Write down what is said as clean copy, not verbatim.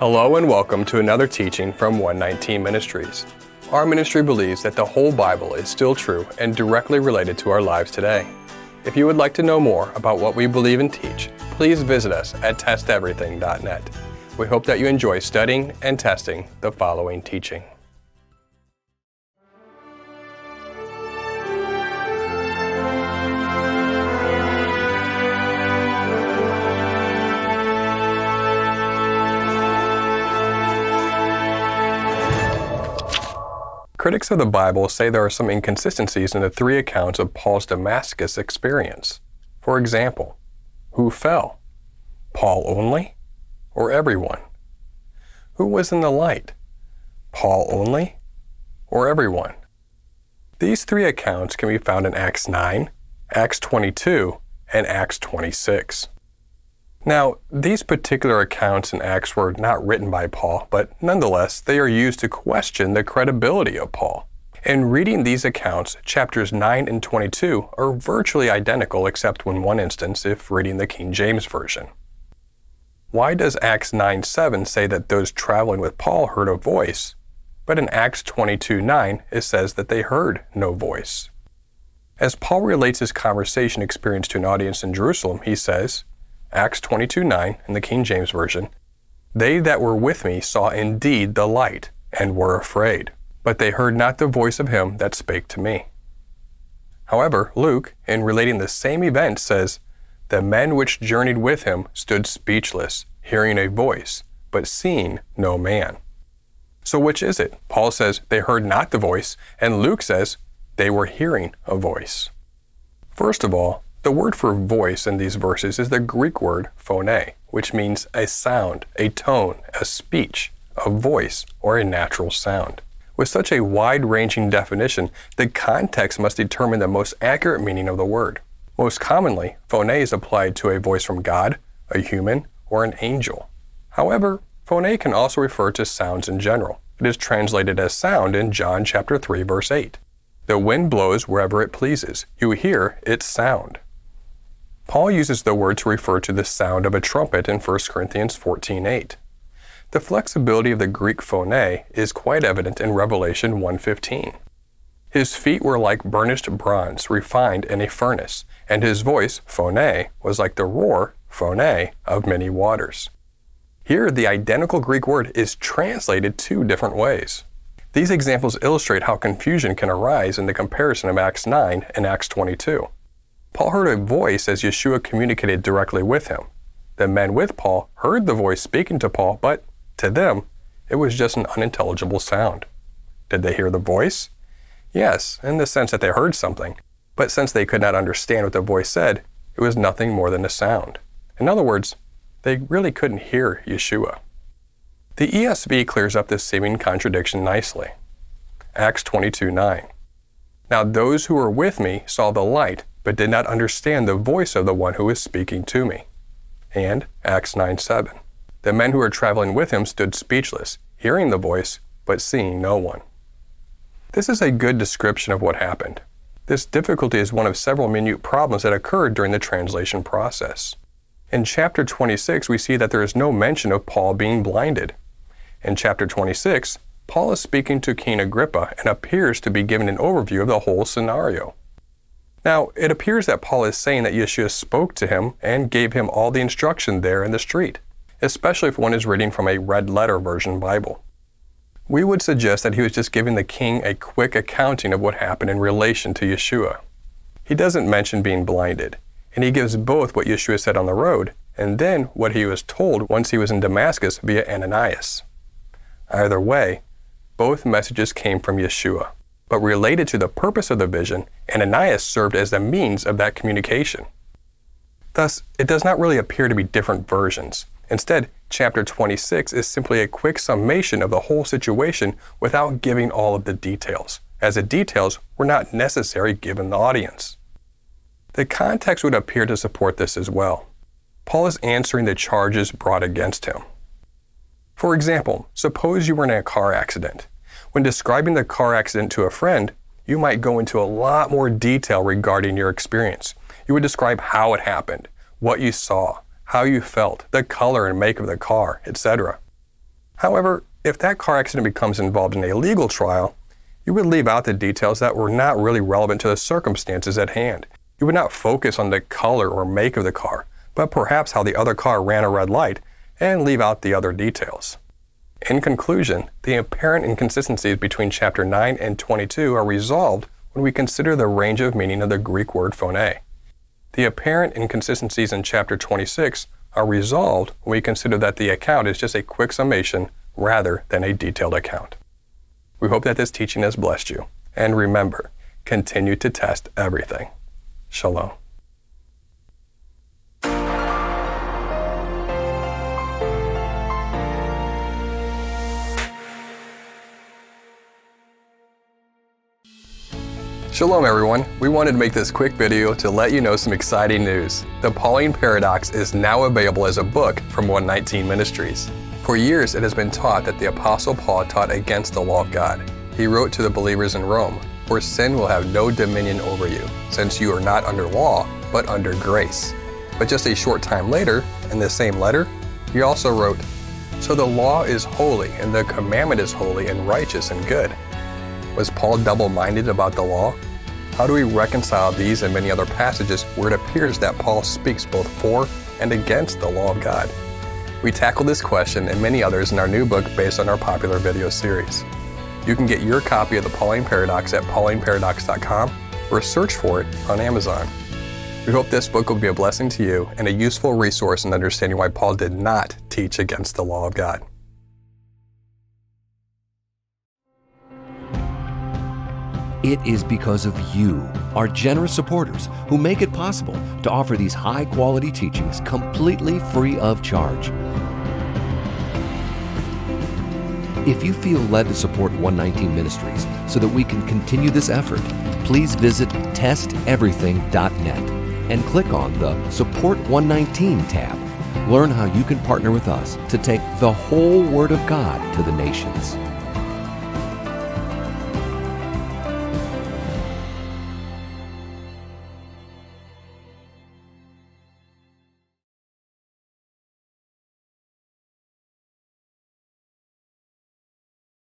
Hello and welcome to another teaching from 119 Ministries. Our ministry believes that the whole Bible is still true and directly related to our lives today. If you would like to know more about what we believe and teach, please visit us at testeverything.net. We hope that you enjoy studying and testing the following teaching. Critics of the Bible say there are some inconsistencies in the three accounts of Paul's Damascus experience. For example, who fell? Paul only? Or everyone? Who was in the light? Paul only? Or everyone? These three accounts can be found in Acts 9, Acts 22, and Acts 26. Now, these particular accounts in Acts were not written by Paul, but nonetheless, they are used to question the credibility of Paul. In reading these accounts, chapters 9 and 22 are virtually identical except in one instance if reading the King James Version. Why does Acts 9:7 say that those traveling with Paul heard a voice, but in Acts 22:9 it says that they heard no voice? As Paul relates his conversation experience to an audience in Jerusalem, he says, Acts 22:9 in the King James Version, "They that were with me saw indeed the light, and were afraid, but they heard not the voice of him that spake to me." However, Luke, in relating the same event, says, "The men which journeyed with him stood speechless, hearing a voice, but seeing no man." So which is it? Paul says they heard not the voice, and Luke says they were hearing a voice. First of all, the word for voice in these verses is the Greek word phone, which means a sound, a tone, a speech, a voice, or a natural sound. With such a wide-ranging definition, the context must determine the most accurate meaning of the word. Most commonly, phone is applied to a voice from God, a human, or an angel. However, phone can also refer to sounds in general. It is translated as sound in John chapter 3, verse 8. The wind blows wherever it pleases. You hear its sound. Paul uses the word to refer to the sound of a trumpet in 1 Corinthians 14:8. The flexibility of the Greek phone is quite evident in Revelation 1:15. His feet were like burnished bronze refined in a furnace, and his voice, phone, was like the roar, phone, of many waters. Here, the identical Greek word is translated two different ways. These examples illustrate how confusion can arise in the comparison of Acts 9 and Acts 22. Paul heard a voice as Yeshua communicated directly with him. The men with Paul heard the voice speaking to Paul, but to them, it was just an unintelligible sound. Did they hear the voice? Yes, in the sense that they heard something, but since they could not understand what the voice said, it was nothing more than a sound. In other words, they really couldn't hear Yeshua. The ESV clears up this seeming contradiction nicely. Acts 22:9. "Now those who were with me saw the light, but did not understand the voice of the one who was speaking to me." And Acts 9:7. "The men who were traveling with him stood speechless, hearing the voice, but seeing no one." This is a good description of what happened. This difficulty is one of several minute problems that occurred during the translation process. In chapter 26, we see that there is no mention of Paul being blinded. In chapter 26, Paul is speaking to King Agrippa and appears to be giving an overview of the whole scenario. Now, it appears that Paul is saying that Yeshua spoke to him and gave him all the instruction there in the street, especially if one is reading from a red letter version Bible. We would suggest that he was just giving the king a quick accounting of what happened in relation to Yeshua. He doesn't mention being blinded, and he gives both what Yeshua said on the road and then what he was told once he was in Damascus via Ananias. Either way, both messages came from Yeshua, but related to the purpose of the vision, Ananias served as the means of that communication. Thus, it does not really appear to be different versions. Instead, chapter 26 is simply a quick summation of the whole situation without giving all of the details, as the details were not necessary given the audience. The context would appear to support this as well. Paul is answering the charges brought against him. For example, suppose you were in a car accident. When describing the car accident to a friend, you might go into a lot more detail regarding your experience. You would describe how it happened, what you saw, how you felt, the color and make of the car, etc. However, if that car accident becomes involved in a legal trial, you would leave out the details that were not really relevant to the circumstances at hand. You would not focus on the color or make of the car, but perhaps how the other car ran a red light, and leave out the other details. In conclusion, the apparent inconsistencies between chapter 9 and 22 are resolved when we consider the range of meaning of the Greek word phone. The apparent inconsistencies in chapter 26 are resolved when we consider that the account is just a quick summation rather than a detailed account. We hope that this teaching has blessed you. And remember, continue to test everything. Shalom. Shalom everyone, we wanted to make this quick video to let you know some exciting news. The Pauline Paradox is now available as a book from 119 Ministries. For years it has been taught that the Apostle Paul taught against the law of God. He wrote to the believers in Rome, "For sin will have no dominion over you, since you are not under law, but under grace." But just a short time later, in the same letter, he also wrote, "So the law is holy, and the commandment is holy and righteous and good." Was Paul double-minded about the law? How do we reconcile these and many other passages where it appears that Paul speaks both for and against the law of God? We tackle this question and many others in our new book based on our popular video series. You can get your copy of the Pauline Paradox at paulineparadox.com or search for it on Amazon. We hope this book will be a blessing to you and a useful resource in understanding why Paul did not teach against the law of God. It is because of you, our generous supporters, who make it possible to offer these high-quality teachings completely free of charge. If you feel led to support 119 Ministries so that we can continue this effort, please visit testeverything.net and click on the Support 119 tab. Learn how you can partner with us to take the whole Word of God to the nations.